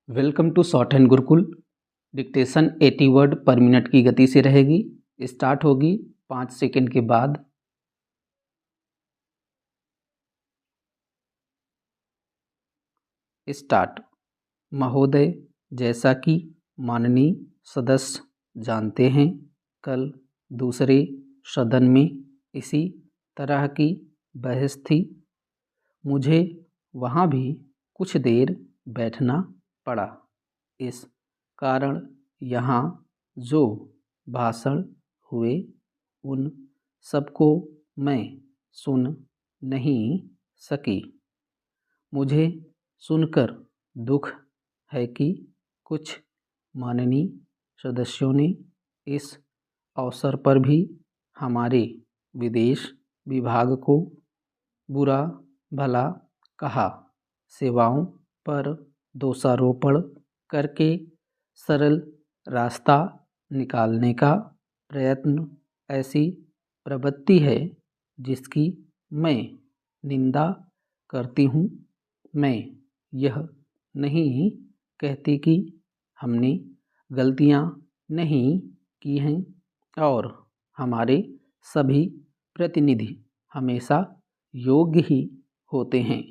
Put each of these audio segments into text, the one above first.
Welcome to shorthand Gurukul. Dictation 80 word per minute की गति से रहेगी। स्टार्ट होगी 5 सेकंड के बाद। स्टार्ट। महोदय, जैसा कि माननीय सदस्य जानते हैं, कल दूसरे सदन में इसी तरह की बहस थी। मुझे वहाँ भी कुछ देर बैठना पड़ा। इस कारण यहाँ जो भाषण हुए उन सबको मैं सुन नहीं सकी। मुझे सुनकर दुख है कि कुछ माननीय सदस्यों ने इस अवसर पर भी हमारे विदेश विभाग को बुरा भला कहा। सेवाओं पर दोषारोपण करके सरल रास्ता निकालने का प्रयत्न ऐसी प्रवृत्ति है जिसकी मैं निंदा करती हूँ। मैं यह नहीं कहती कि हमने गलतियाँ नहीं की हैं और हमारे सभी प्रतिनिधि हमेशा योग्य ही होते हैं।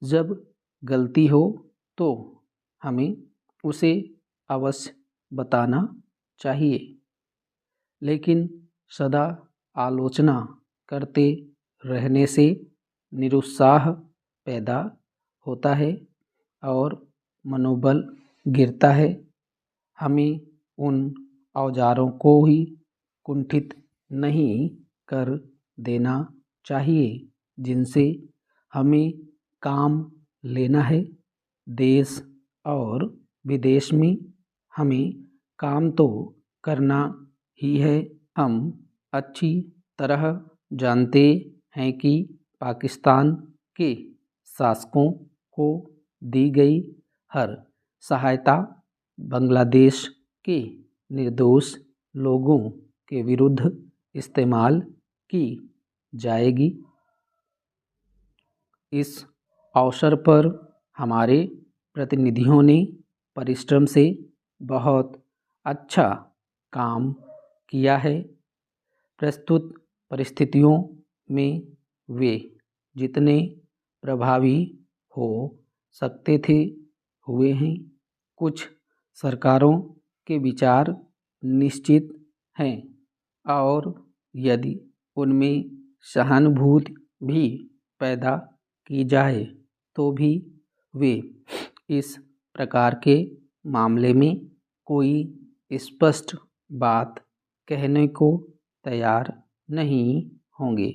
जब गलती हो तो हमें उसे अवश्य बताना चाहिए, लेकिन सदा आलोचना करते रहने से निरुत्साह पैदा होता है और मनोबल गिरता है। हमें उन औजारों को ही कुंठित नहीं कर देना चाहिए जिनसे हमें काम लेना है। देश और विदेश में हमें काम तो करना ही है। हम अच्छी तरह जानते हैं कि पाकिस्तान के शासकों को दी गई हर सहायता बांग्लादेश के निर्दोष लोगों के विरुद्ध इस्तेमाल की जाएगी। इस अवसर पर हमारे प्रतिनिधियों ने परिश्रम से बहुत अच्छा काम किया है। प्रस्तुत परिस्थितियों में वे जितने प्रभावी हो सकते थे हुए हैं। कुछ सरकारों के विचार निश्चित हैं और यदि उनमें सहानुभूति भी पैदा की जाए तो भी वे इस प्रकार के मामले में कोई स्पष्ट बात कहने को तैयार नहीं होंगे।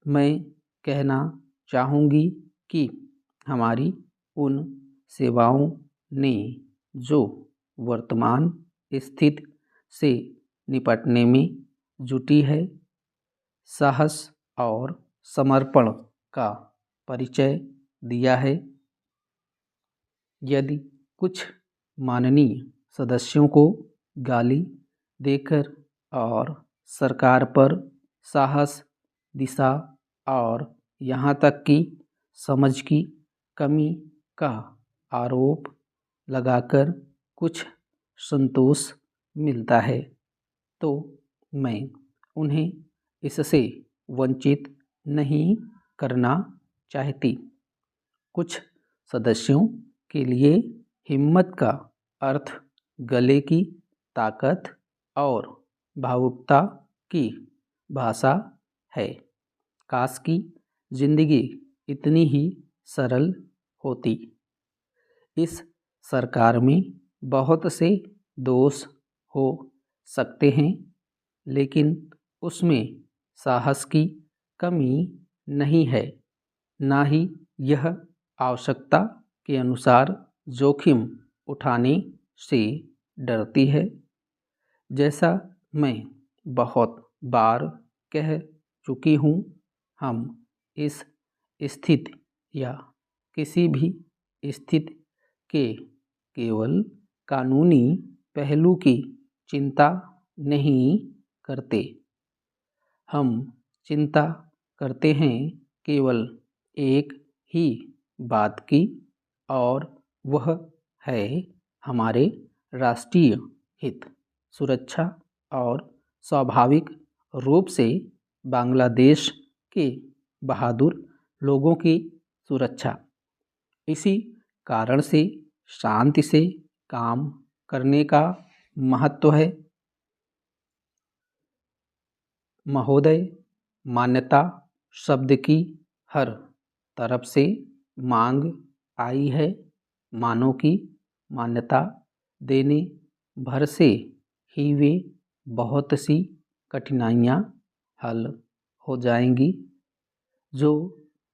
मैं कहना चाहूँगी कि हमारी उन सेवाओं ने जो वर्तमान स्थिति से निपटने में जुटी है, साहस और समर्पण का परिचय दिया है। यदि कुछ माननीय सदस्यों को गाली देकर और सरकार पर साहस, दिशा और यहाँ तक कि समझ की कमी का आरोप लगाकर कुछ संतोष मिलता है तो मैं उन्हें इससे वंचित नहीं करना चाहती। कुछ सदस्यों के लिए हिम्मत का अर्थ गले की ताकत और भावुकता की भाषा है। काश की जिंदगी इतनी ही सरल होती। इस सरकार में बहुत से दोष हो सकते हैं, लेकिन उसमें साहस की कमी नहीं है, ना ही यह आवश्यकता के अनुसार जोखिम उठाने से डरती है। जैसा मैं बहुत बार कह चुकी हूँ, हम इस स्थिति या किसी भी स्थिति के केवल कानूनी पहलू की चिंता नहीं करते। हम चिंता करते हैं केवल एक ही बात की, और वह है हमारे राष्ट्रीय हित, सुरक्षा और स्वाभाविक रूप से बांग्लादेश के बहादुर लोगों की सुरक्षा। इसी कारण से शांति से काम करने का महत्व है। महोदय, मान्यता शब्द की हर तरफ से मांग आई है। मानव की मान्यता देने भर से ही वे बहुत सी कठिनाइयाँ हल हो जाएंगी जो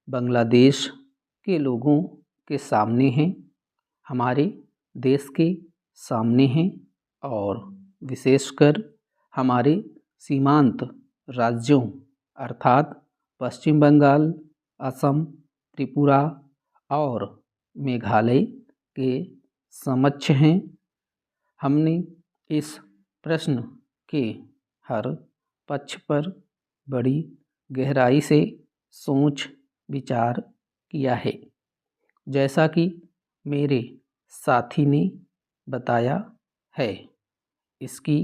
बांग्लादेश के लोगों के सामने हैं, हमारे देश के सामने हैं और विशेषकर हमारे सीमांत राज्यों अर्थात पश्चिम बंगाल, असम, त्रिपुरा और मेघालय के समक्ष हैं। हमने इस प्रश्न के हर पक्ष पर बड़ी गहराई से सोच विचार किया है। जैसा कि मेरे साथी ने बताया है, इसकी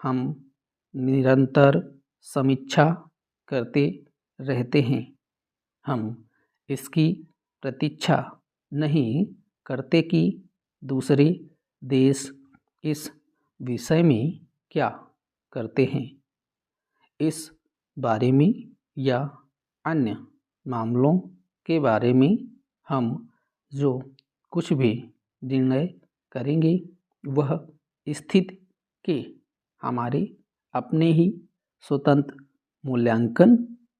हम निरंतर समीक्षा करते रहते हैं। हम इसकी प्रतीक्षा नहीं करते कि दूसरे देश इस विषय में क्या करते हैं। इस बारे में या अन्य मामलों के बारे में हम जो कुछ भी निर्णय करेंगे वह स्थिति के हमारे अपने ही स्वतंत्र मूल्यांकन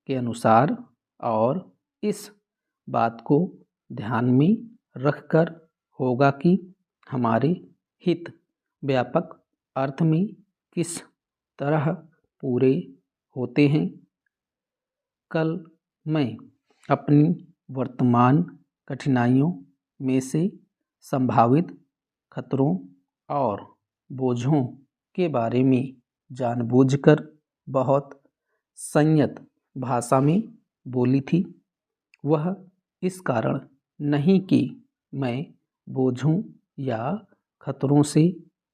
के अनुसार और इस बात को ध्यान में रखकर होगा कि हमारे हित व्यापक अर्थ में किस तरह पूरे होते हैं। कल मैं अपनी वर्तमान कठिनाइयों में से संभावित खतरों और बोझों के बारे में जानबूझकर बहुत संयत भाषा में बोली थी। वह इस कारण नहीं कि मैं बोझों या खतरों से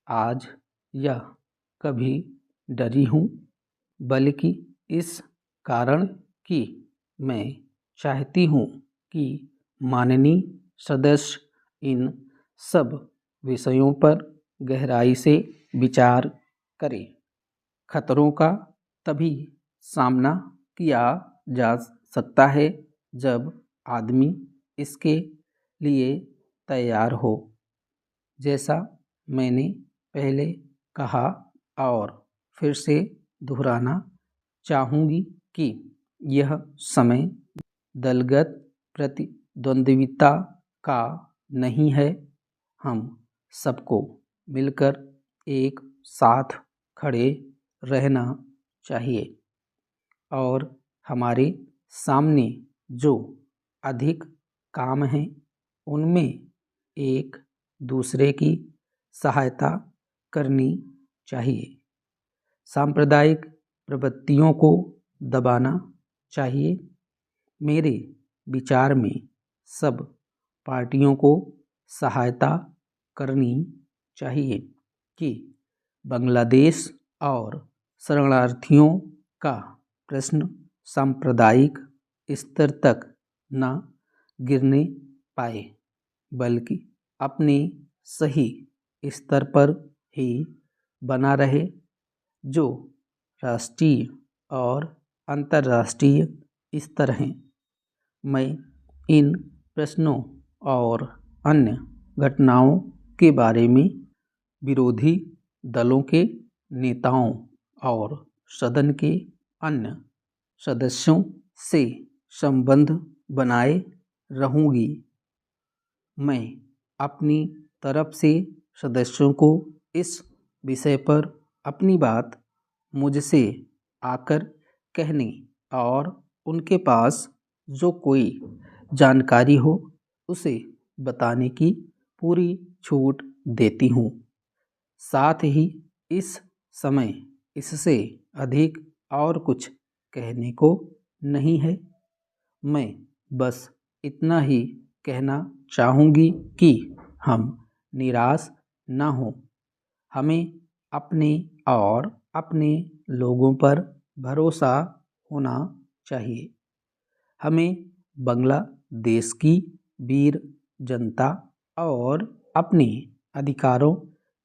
आज या कभी डरी हूँ, बल्कि इस कारण कि मैं चाहती हूँ कि माननीय सदस्य इन सब विषयों पर गहराई से विचार करें। खतरों का तभी सामना किया जा सकता है जब आदमी इसके लिए तैयार हो। जैसा मैंने पहले कहा और फिर से दोहराना चाहूँगी कि यह समय दलगत प्रतिद्वंद्विता का नहीं है। हम सबको मिलकर एक साथ खड़े रहना चाहिए और हमारे सामने जो अधिक काम हैं उनमें एक दूसरे की सहायता करनी चाहिए। सांप्रदायिक प्रवृत्तियों को दबाना चाहिए। मेरे विचार में सब पार्टियों को सहायता करनी चाहिए कि बांग्लादेश और शरणार्थियों का प्रश्न सांप्रदायिक स्तर तक न गिरने पाए, बल्कि अपने सही स्तर पर ही बना रहे, जो राष्ट्रीय और अंतर्राष्ट्रीय स्तर हैं। मैं इन प्रश्नों और अन्य घटनाओं के बारे में विरोधी दलों के नेताओं और सदन के अन्य सदस्यों से संबंध बनाए रहूँगी। मैं अपनी तरफ से सदस्यों को इस विषय पर अपनी बात मुझसे आकर कहने और उनके पास जो कोई जानकारी हो उसे बताने की पूरी छूट देती हूँ। साथ ही इस समय इससे अधिक और कुछ कहने को नहीं है। मैं बस इतना ही कहना चाहूँगी कि हम निराश न हों। हमें अपने और अपने लोगों पर भरोसा होना चाहिए। हमें बांग्लादेश की वीर जनता और अपने अधिकारों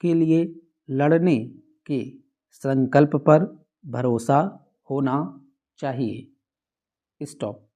के लिए लड़ने के संकल्प पर भरोसा होना चाहिए। स्टॉप।